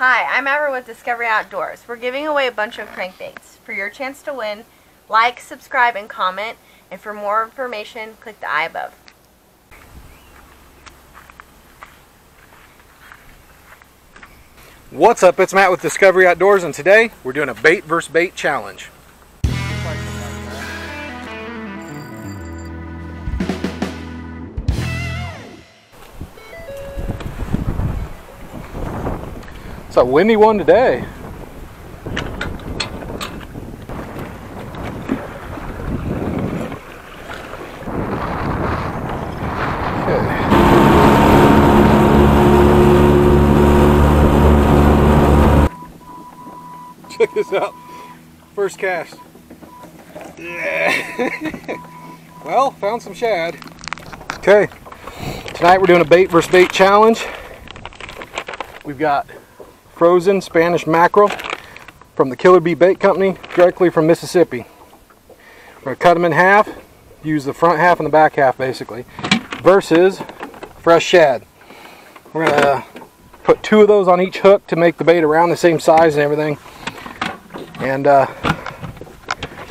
Hi, I'm Amber with Discovery Outdoors. We're giving away a bunch of crankbaits. For your chance to win, like, subscribe, and comment. And for more information, click the eye above. What's up? It's Matt with Discovery Outdoors, and today we're doing a bait versus bait challenge. It's a windy one today. Check this out. First cast. Well, found some shad. Okay. Tonight we're doing a bait versus bait challenge. We've got frozen Spanish mackerel from the Killer Bee Bait Company, directly from Mississippi. We're going to cut them in half, use the front half and the back half basically, versus fresh shad. We're going to put 2 of those on each hook to make the bait around the same size and everything. And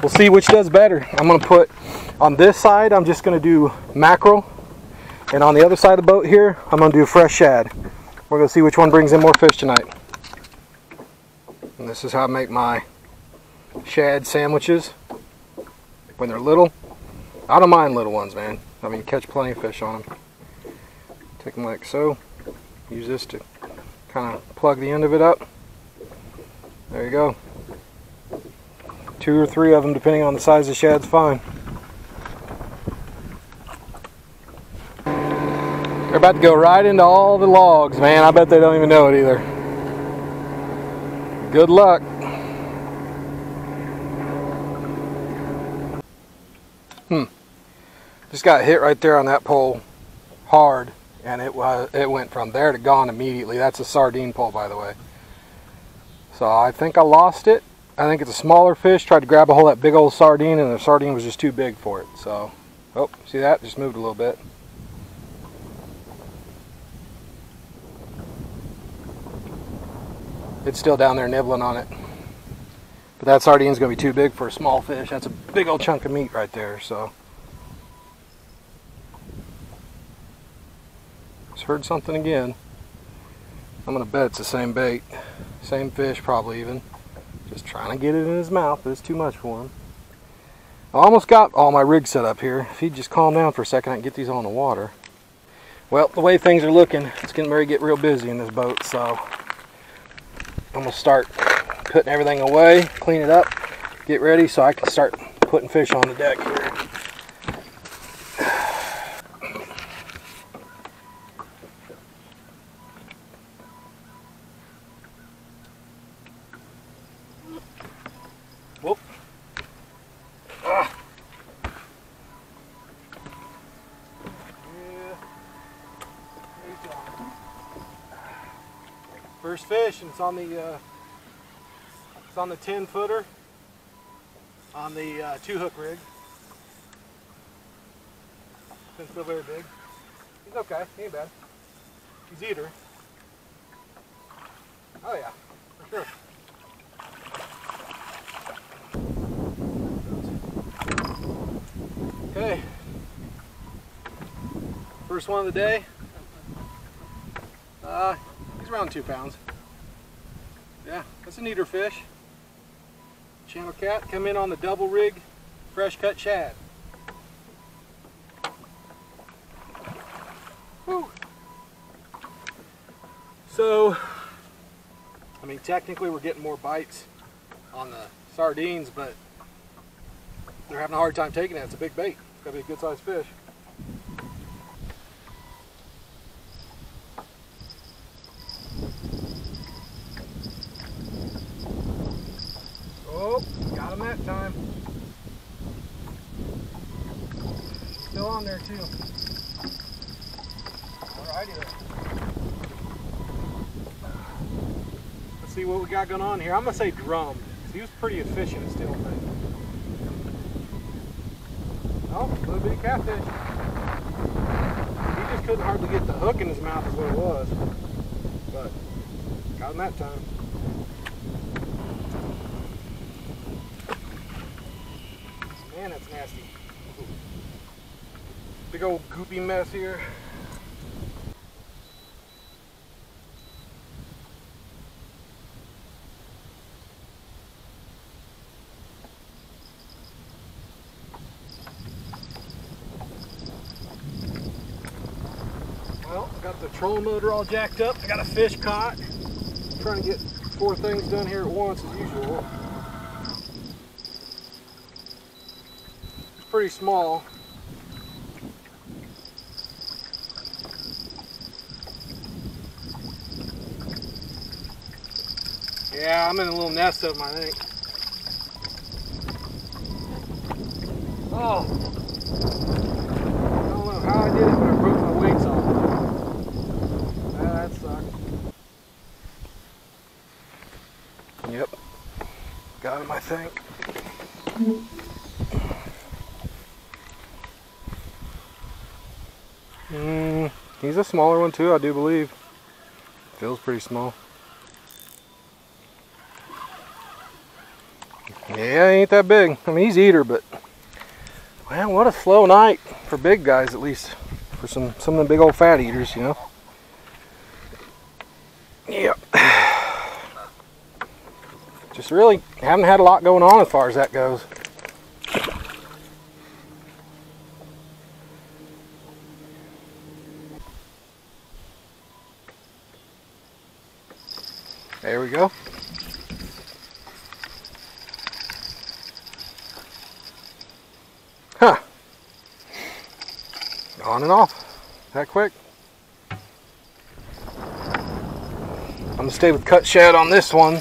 we'll see which does better. I'm going to put on this side, I'm just going to do mackerel, and on the other side of the boat here, I'm going to do fresh shad. We're going to see which one brings in more fish tonight. And this is how I make my shad sandwiches when they're little. I don't mind little ones, man. I mean, catch plenty of fish on them. Take them like so. Use this to kind of plug the end of it up. There you go. 2 or 3 of them, depending on the size of the shad's fine. They're about to go right into all the logs, man. I bet they don't even know it either. Good luck. Just got hit right there on that pole hard, and it went from there to gone immediately. That's a sardine pole, by the way. So I think I lost it. I think it's a smaller fish. Tried to grab a hold of that big old sardine, and the sardine was just too big for it. So, oh, see that? Just moved a little bit. It's still down there nibbling on it. But that sardine's going to be too big for a small fish. That's a big old chunk of meat right there. So, just heard something again. I'm going to bet it's the same bait. Same fish probably even. Just trying to get it in his mouth, but it's too much for him. I almost got all my rig set up here. If he'd just calm down for a second, I can get these on the water. Well, the way things are looking, it's getting ready to get real busy in this boat, so I'm going to start putting everything away, clean it up, get ready so I can start putting fish on the deck here. Whoop. Ah. Yeah. First fish, and it's on the 10-footer on the 2-hook rig. Doesn't feel very big. He's okay. He ain't bad. He's eater. Oh yeah, for sure. Okay, first one of the day. He's around 2 pounds. Yeah, that's an eater fish. Channel cat, come in on the double rig, fresh cut shad. Whew. So, I mean, technically we're getting more bites on the sardines, but they're having a hard time taking it. It's a big bait. It's gotta be a good sized fish. Oh, got him that time. Still on there too. Alrighty then. Let's see what we got going on here. I'm gonna say drummed. He was pretty efficient at stealing things. Oh, little bitty catfish. He just couldn't hardly get the hook in his mouth is what it was. But Got him that time. Man, that's nasty. Big old goopy mess here. Well, I got the trolling motor all jacked up. I got a fish caught. I'm trying to get 4 things done here at once as usual. It's pretty small. Yeah, I'm in a little nest of them, I think. Oh, I don't know how I did it, but I broke my weights off. That sucked. Yep, got him, I think. He's a smaller one too, I do believe. Feels pretty small. Yeah, ain't that big. I mean, he's eater, but well, what a slow night for big guys, at least for some of the big old fat eaters, you know. Yep. Just really haven't had a lot going on as far as that goes. There we go. Huh. On and off. That quick. I'm going to stay with cut shad on this one,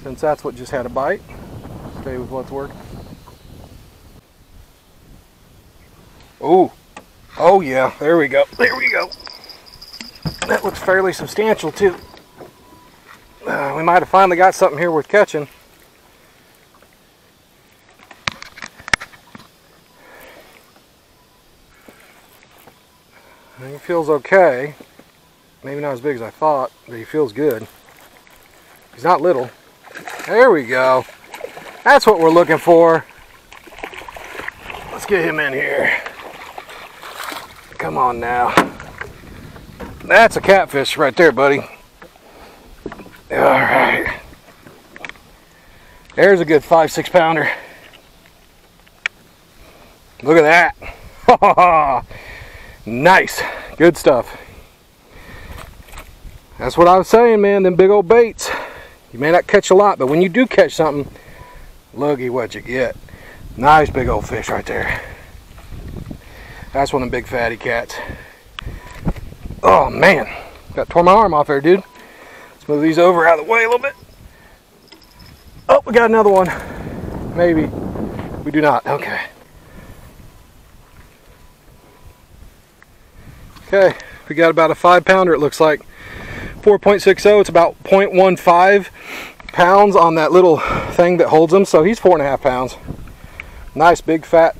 since that's what just had a bite. Stay with what's working. Oh. Oh yeah, there we go. There we go. That looks fairly substantial too. We might have finally got something here worth catching. He feels okay. Maybe not as big as I thought, but he feels good. He's not little. There we go. That's what we're looking for. Let's get him in here. Come on now. That's a catfish right there, buddy. Alright. There's a good 5-6 pounder. Look at that. Nice. Good stuff. That's what I was saying, man. Them big old baits. You may not catch a lot, but when you do catch something, looky what you get. Nice big old fish right there. That's one of them big fatty cats. Oh man. Got tore my arm off there, dude. Let's move these over out of the way a little bit. Oh, we got another one. Maybe. We do not. Okay. Okay. We got about a 5 pounder, it looks like. 4.60. It's about 0.15 pounds on that little thing that holds them. So he's 4.5 pounds. Nice big fat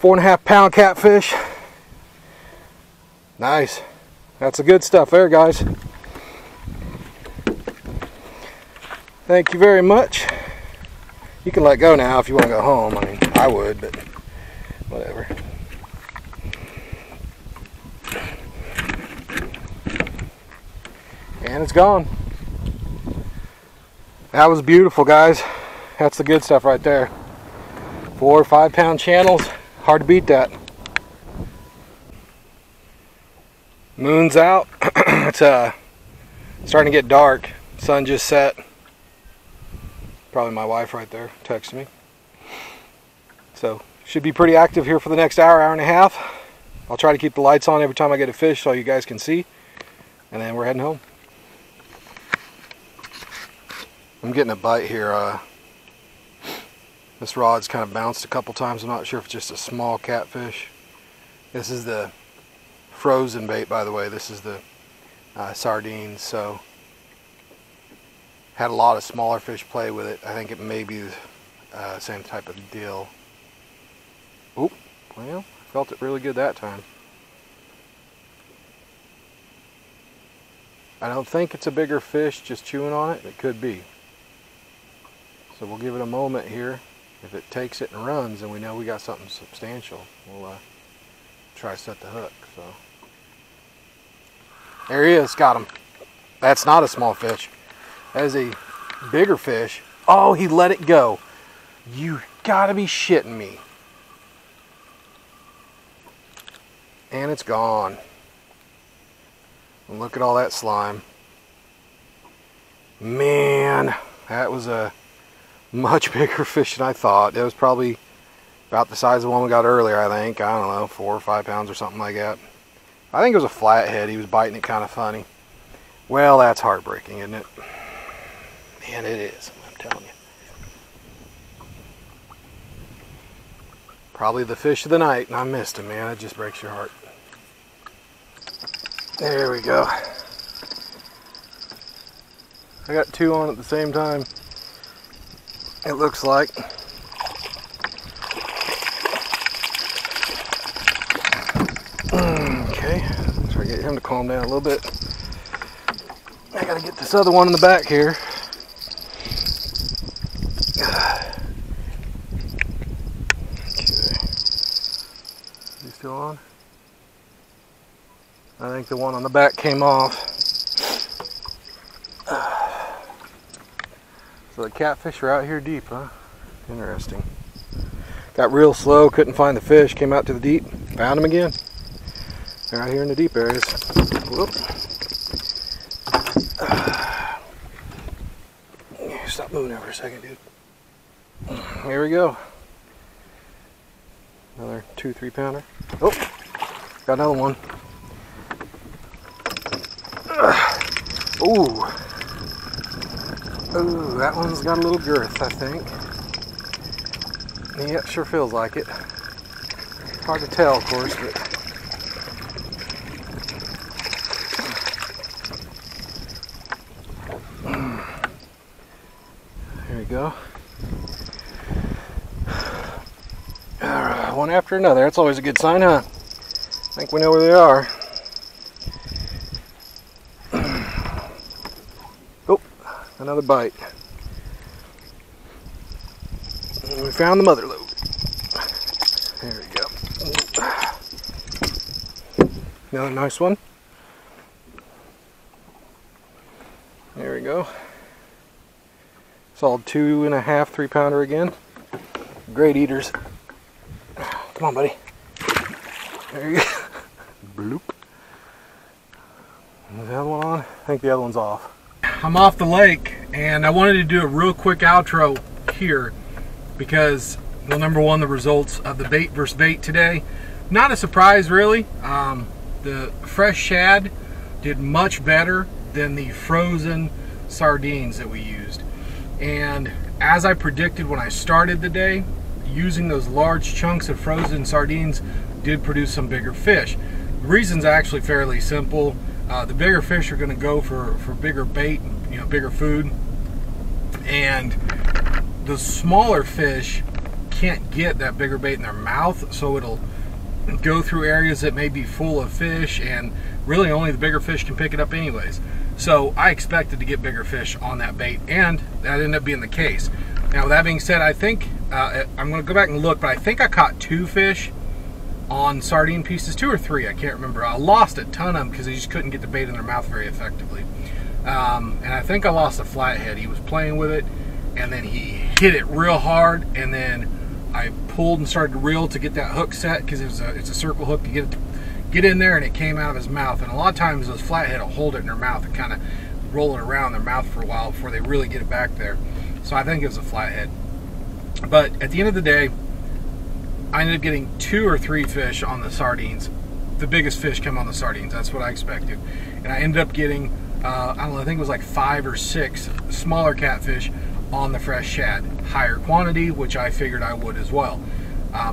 4.5 pound catfish. Nice. That's the good stuff there, guys. Thank you very much. You can let go now if you want to go home. I mean, I would, but whatever. And it's gone. That was beautiful, guys. That's the good stuff right there. 4 or 5 pound channels. Hard to beat that. Moon's out. It's starting to get dark. Sun just set. Probably my wife right there texting me. So should be pretty active here for the next hour, hour and a half. I'll try to keep the lights on every time I get a fish so you guys can see. And then we're heading home. I'm getting a bite here. This rod's kind of bounced a couple times. I'm not sure if it's just a small catfish. This is the Frozen bait, by the way. This is the sardines. So had a lot of smaller fish play with it. I think it may be the same type of deal. Oop, well, I felt it really good that time. I don't think it's a bigger fish just chewing on it. It could be. So we'll give it a moment here. If it takes it and runs, then we know we got something substantial. We'll try to set the hook. So there he is, got him. That's not a small fish. That is a bigger fish. Oh, he let it go. You gotta be shitting me. And it's gone. And look at all that slime. Man, that was a much bigger fish than I thought. It was probably about the size of the one we got earlier, I think. I don't know, 4 or 5 pounds or something like that. I think it was a flathead. He was biting it kind of funny. Well, that's heartbreaking, isn't it? Man, it is, I'm telling you. Probably the fish of the night, and I missed him, man. It just breaks your heart. There we go. I got 2 on at the same time. It looks like. Okay, try to get him to calm down a little bit. I gotta get this other one in the back here. Okay. Is he still on? I think the one on the back came off. So the catfish are out here deep, huh? Interesting. Got real slow, couldn't find the fish, came out to the deep, found them again. They're out here in the deep areas. Whoop. Stop moving there for a second, dude. Here we go. Another 2-3 pounder. Oh, got another one. Ooh. Ooh, that one's got a little girth, I think. Yeah, sure feels like it. Hard to tell, of course, but there we go. Alright, one after another. That's always a good sign, huh? I think we know where they are. Oh, another bite. And we found the mother lode. There we go. Another nice one. There we go. Solid 2.5, 3 pounder again. Great eaters. Come on, buddy. There you go. Bloop. Is the other one on? I think the other one's off. I'm off the lake, and I wanted to do a real quick outro here because, well, number one, the results of the bait versus bait today. Not a surprise, really. The Fresh Shad did much better than the Frozen Sardines that we used. And as I predicted when I started the day, using those large chunks of Frozen Sardines did produce some bigger fish. The reason's actually fairly simple. The bigger fish are going to go for bigger bait, you know, bigger food, and the smaller fish can't get that bigger bait in their mouth, so it'll go through areas that may be full of fish, and really only the bigger fish can pick it up anyways. So I expected to get bigger fish on that bait, and that ended up being the case. Now, with that being said, I think I'm going to go back and look, but I think I caught 2 fish on sardine pieces, 2 or 3, I can't remember. I lost a ton of them because they just couldn't get the bait in their mouth very effectively. And I think I lost a flathead. He was playing with it, and then he hit it real hard, and then I pulled and started to reel to get that hook set because it's a circle hook to get in there, and it came out of his mouth. And a lot of times those flathead will hold it in their mouth and kind of roll it around their mouth for a while before they really get it back there. So I think it was a flathead. But at the end of the day, I ended up getting 2 or 3 fish on the sardines. The biggest fish come on the sardines. That's what I expected. And I ended up getting, I don't know, I think it was like 5 or 6 smaller catfish on the Fresh Shad. Higher quantity, which I figured I would as well.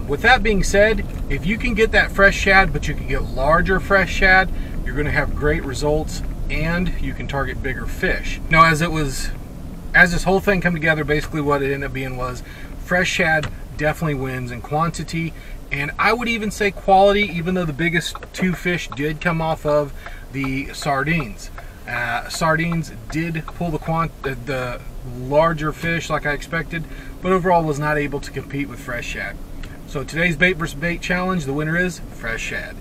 With that being said, if you can get that Fresh Shad, but you can get larger Fresh Shad, you're going to have great results, and you can target bigger fish. Now, as this whole thing come together, basically what it ended up being was Fresh Shad definitely wins in quantity, and I would even say quality, even though the biggest 2 fish did come off of the sardines. Sardines did pull the larger fish like I expected, but overall was not able to compete with Fresh Shad. So today's bait versus bait challenge, the winner is Fresh Shad.